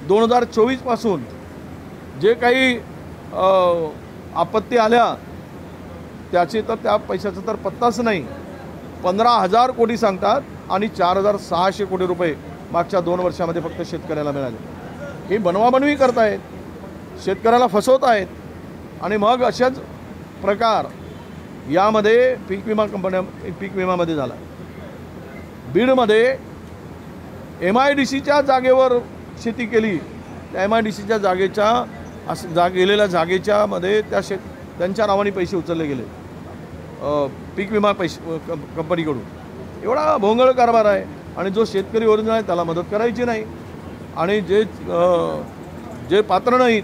2024 पासून जे काही आपत्ती आल्या त्याची तर त्या पैशाचा तर पत्ताच नाही. 15,000 कोटी सांगतात आणि 4,600 कोटी रुपये मागच्या 2 वर्षामध्ये फक्त शेतकऱ्याला मिळाले. ही बनवाबनवी करतायत, शेतकऱ्याला फसवत आहेत. आणि मग अशाच प्रकार यामध्ये पीक विमामध्ये झाला. बीडमध्ये MIDCच्या जागेवर शेती केली. त्या MIDCच्या जागेच्या गेलेल्या जागेच्या मध्ये त्यांच्या नावाने पैसे उचलले गेले पीक विमा कंपनीकडून. एवढा भोंगळ कारभार आहे. आणि जो शेतकरी ओरिजिनल आहे त्याला मदत करायची नाही आणि जे पात्र नाहीत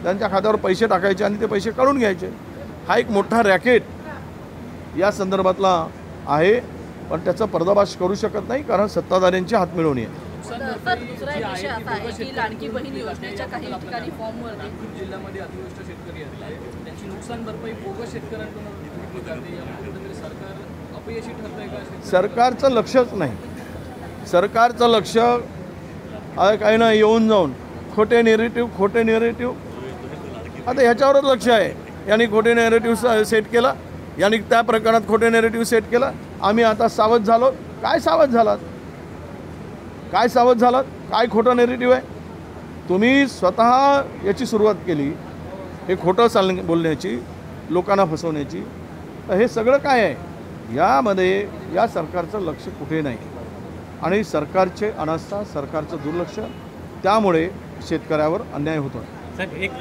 त्यांच्या खात्यावर पैसे टाकायचे आणि ते पैसे काढून घ्यायचे. हा एक मोठा रॅकेट या संदर्भातला आहे. पण त्याचा पर्दाफाश करू शकत नाही कारण सत्ताधाऱ्यांची हातमिळवणी आहे. सर, दुसरा एक विषय असा आहे की लाडकी बहीण योजनेच्या काही ठिकाणी फॉर्मवरती जिल्ह्यामध्ये अतिवृष्ट शेतकरी आहेत, त्यांची नुकसान भरपाई बोगस शेतकऱ्यांकडून घेतली जाते. यामध्ये सरकार अपयशी ठरतंय का? सरकारचं लक्षच नाही. सरकारचं लक्ष काही ना येऊन जाऊन खोटे नेरेटिव्ह आता ह्याच्यावरच लक्ष आहे. यांनी खोटे नेरेटिव्ह सेट केला, यांनी त्या प्रकरणात खोटे नेरेटिव्ह सेट केला. आम्ही आता सावध झालो. काय सावध झालात? काय खोटं नेरेटिव्ह आहे? तुम्ही स्वतः याची सुरुवात केली, हे खोटं बोलण्याची, लोकांना फसवण्याची. तर हे सगळं काय आहे? यामध्ये या सरकारचं लक्ष कुठे नाही आणि सरकारचे अनास्था, सरकारचं दुर्लक्ष, त्यामुळे शेतकऱ्यावर अन्याय होतो. साहेब, एक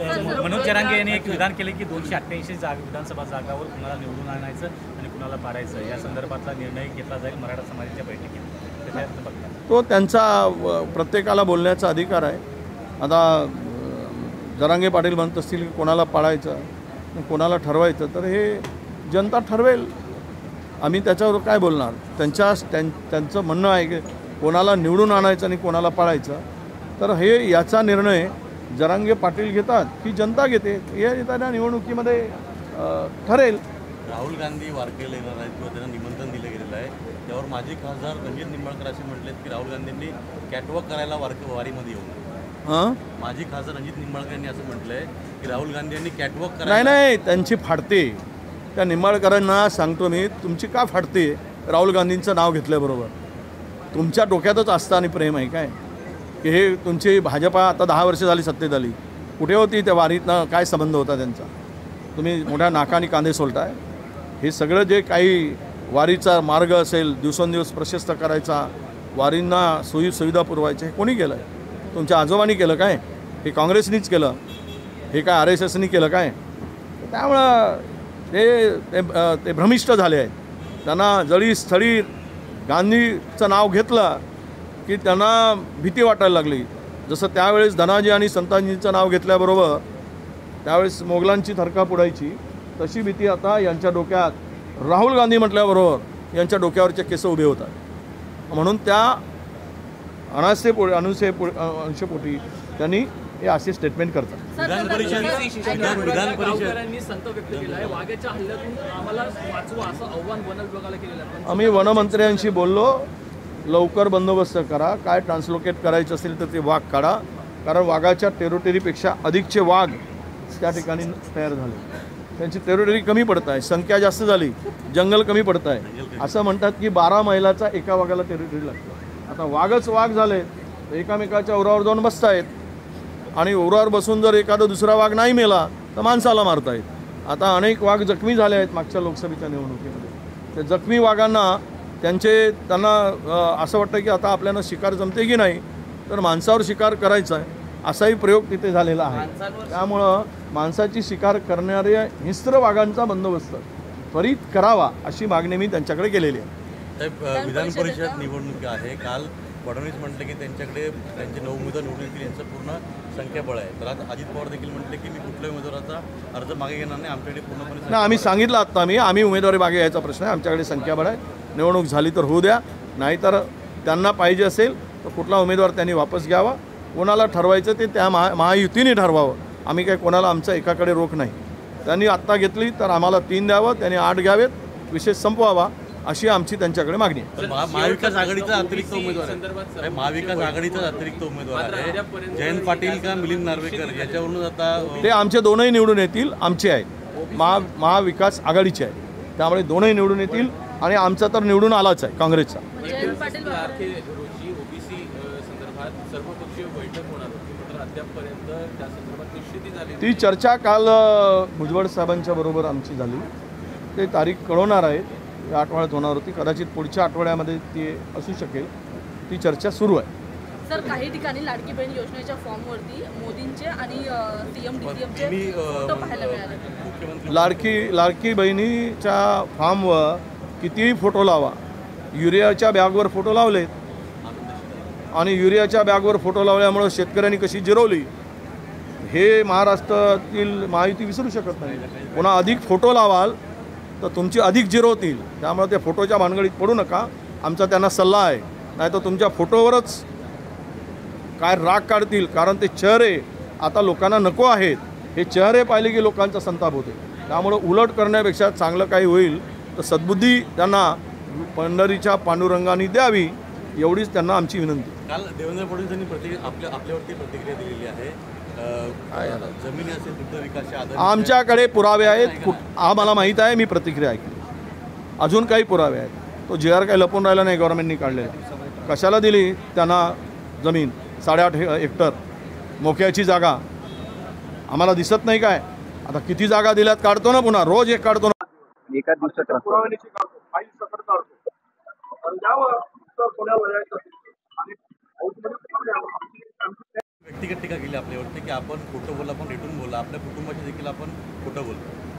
मनोज जरांगे यांनी एक विधान केले की 288 विधानसभा जागावर कुणाला निवडून आणायचं आणि कुणाला पाडायचं या संदर्भातला निर्णय घेतला जाईल मराठा समाजाच्या बैठकीत. त्याच्यात बघता तो त्यांचा प्रत्येकाला बोलण्याचा अधिकार आहे. आता जरांगे पाटील म्हणत असतील की कोणाला पाडायचं, कोणाला ठरवायचं, तर हे जनता ठरवेल. आम्ही त्याच्यावर काय बोलणार? त्यांचं म्हणणं आहे की कोणाला निवडून आणायचं आणि कोणाला पाडायचं. तर हे याचा निर्णय जरांगे पाटील घेतात की जनता घेते हे येताना निवडणुकीमध्ये ठरेल. राहुल गांधी वारकेला येणार आहेत किंवा त्यांना निमंत्रण दिलं गेलेलं आहे. त्यावर माजी खासदार रणजित निंबाळकर असे म्हटलेत की राहुल गांधींनी कॅटवॉक करायला वारीमध्ये येऊन. माजी खासदार रणजित निंबाळकर यांनी असं म्हटलंय की राहुल गांधी यांनी कॅटवॉक करायला. नाही, त्यांची फाडते. त्या निंबाळकरांना सांगतो मी, तुमची का फाडते? राहुल गांधींचं नाव घेतल्याबरोबर तुमच्या डोक्यातच आस्था आणि प्रेम आहे काय की हे तुमची भाजपा आता 10 वर्ष झाली सत्तेत आली, कुठे होती त्या वारीतनं? काय संबंध होता त्यांचा? तुम्ही मोठ्या नाकाने कांदे सोलताय. हे सगळं जे काही वारीचा मार्ग असेल दिवसेंदिवस प्रशस्त करायचा, वारींना सोयीसुविधा पुरवायच्या, हे कोणी केलं आहे? तुमच्या आजोबांनी केलं काय? हे काँग्रेसनीच केलं? हे काय RSSनी केलं काय? त्यामुळं ते भ्रमिष्ट झाले आहेत. त्यांना जळी स्थळी गांधीचं नाव घेतलं की त्यांना भीती वाटायला लागली. जसं त्यावेळेस धनाजी आणि संताजींचं नाव घेतल्याबरोबर त्यावेळेस मोगलांची थरकाप उडायची, तशी भीती आता यांच्या डोक्यात राहुल गांधी म्हटल्याबरोबर यांच्या डोक्यावरचे केस उभे होतात. म्हणून त्या अंशपोटी त्यांनी हे असे स्टेटमेंट करतात. विधान परिषद संत व्यक्त केला आहे. वाघाच्या हल्ल्यातून आम्हाला वाचवा असं आव्हान वन विभागाला केलेलं आहे. आम्ही वनमंत्र्यांशी बोललो, लवकर बंदोबस्त करा. काय ट्रान्सलोकेट करायचं असेल तर ते वाघ काढा, कारण वाघाच्या टेरिटरीपेक्षा अधिकचे वाघ त्या ठिकाणी तयार झाले. त्यांची टेरिटरी कमी पडत आहे, संख्या जास्त झाली, जंगल कमी पडत आहे. असं म्हणतात की 12 मैलाचा एका वाघाला टेरिटरी लागतो. आता वाघच वाघ झाले तर एकामेकाच्या उरावर जाऊन बसतायत आणि उरावर बसून जर एखादा दुसरा वाघ नाही मेला तर माणसाला मारतायत. आता अनेक वाघ जखमी झाले आहेत मागच्या लोकसभेच्या निवडणुकीमध्ये. त्या जखमी वाघांना त्यांना असं वाटतं की आता आपल्याला शिकार जमते की नाही, तर माणसावर शिकार करायचा आहे असाही प्रयोग तिथे झालेला आहे. त्यामुळं माणसाची शिकार करणाऱ्या हिंस्र वाघांचा बंदोबस्त त्वरित करावा अशी मागणी मी त्यांच्याकडे केलेली आहे. साहेब, विधान परिषद निवडणूक आहे. काल फडणवीस म्हटले की त्यांच्याकडे त्यांचे 9 उमेदवार निवडून येतील, यांचं पूर्ण संख्याबळ आहे. तर आता अजित पवार देखील म्हटले की मी कुठल्याही उमेदवाराचा अर्ज मागे घेणार नाही, आमच्याकडे पूर्णपणे नाही. आम्ही सांगितलं आत्ता आम्ही उमेदवारी मागे यायचा प्रश्न आहे. आमच्याकडे संख्याबळ आहे. निवडणूक झाली तर होऊ द्या, नाहीतर त्यांना पाहिजे असेल तर कुठला उमेदवार त्यांनी वापस घ्यावा. कोणाला ठरवायचं ते त्या महायुतीने ठरवावं. आम्ही काय कोणाला आमचा एकाकडे रोख नाही. त्यांनी आत्ता घेतली तर आम्हाला 3 द्यावं, त्यांनी 8 घ्यावेत, विषय संपवावा. अशी आमची त्यांच्याकडे मागणी आहे. महाविकास आघाडीचा अतिरिक्त उमेदवार आहे. महाविकास आघाडीचा अतिरिक्त उमेदवार आहे जयंत पाटील का मिलिंद नार्वेकर याच्यावरून आता ते आमचे दोनही निवडून येतील, आमचे आहेत, महाविकास आघाडीचे आहे, त्यामुळे दोनही निवडून येतील आणि आमचा तर निवडून आलाच आहे काँग्रेसचा. जयंत पाटील रोजी ओबीसी संदर्भात सर्वपक्षीय बैठक होणार होती, मात्र अद्यापपर्यंत त्या संदर्भात निश्चिती झाली. ती चर्चा काल भुजबळ साहेबांच्या बरोबर आमची झाली. ते तारीख कळवणार आहेत, या आठवड्यात होणार होती, कदाचित पुढच्या आठवड्यामध्ये ती असू शकेल. ती चर्चा सुरू आहे. सर, काही ठिकाणी लाडकी बहीण योजनेच्या फॉर्मवरती मोदींचे आणि सीएम डीसीएमचे फोटो पाहायला मिळाले. लाडकी बहिणीच्या फॉर्मवर कितीही फोटो लावा, युरियाच्या बॅगवर फोटो लावलेत आणि युरियाच्या बॅगवर फोटो लावल्यामुळं शेतकऱ्यांनी कशी जिरवली हे महाराष्ट्रातील महायुती विसरू शकत नाही. पुन्हा अधिक फोटो लावाल तर तुमची अधिक जिरवतील, त्यामुळे त्या फोटोच्या भानगडीत पडू नका. आमचा त्यांना सल्ला आहे, नाही तर तुमच्या फोटोवरच काय राग काढतील. कारण ते चेहरे आता लोकांना नको आहेत. हे चेहरे पाहिले की लोकांचा संताप होते. त्यामुळं उलट करण्यापेक्षा चांगलं काही होईल तर सद्बुद्धी त्यांना पंढरीच्या पांडुरंगाने द्यावी, एवढीच त्यांना आमची विनंती. काल देवेंद्र फडणवीसांनी आपल्यावरती प्रतिक्रिया दिलेली आहे. जमिनी असेल दुग्ध विकासाच्या आधारे आमच्याकडे पुरावे आहेत. आम्हाला माहीत आहे, मी प्रतिक्रिया ऐकली. अजून काही पुरावे आहेत. तो जी आर काही लपून राहिला नाही, गव्हर्नमेंटनी काढलेला. कशाला दिली त्यांना जमीन 8.5 हेक्टर मोक्याची जागा? आम्हाला दिसत नाही काय? आता किती जागा दिल्यात काढतो ना, पुन्हा रोज एक काढतो ना. एका दिवसात व्यक्तिगत टीका केली आपल्यावरती की आपण खोटं बोला, आपण रेटून बोला, आपल्या कुटुंबाची देखील आपण खोटं बोलतो.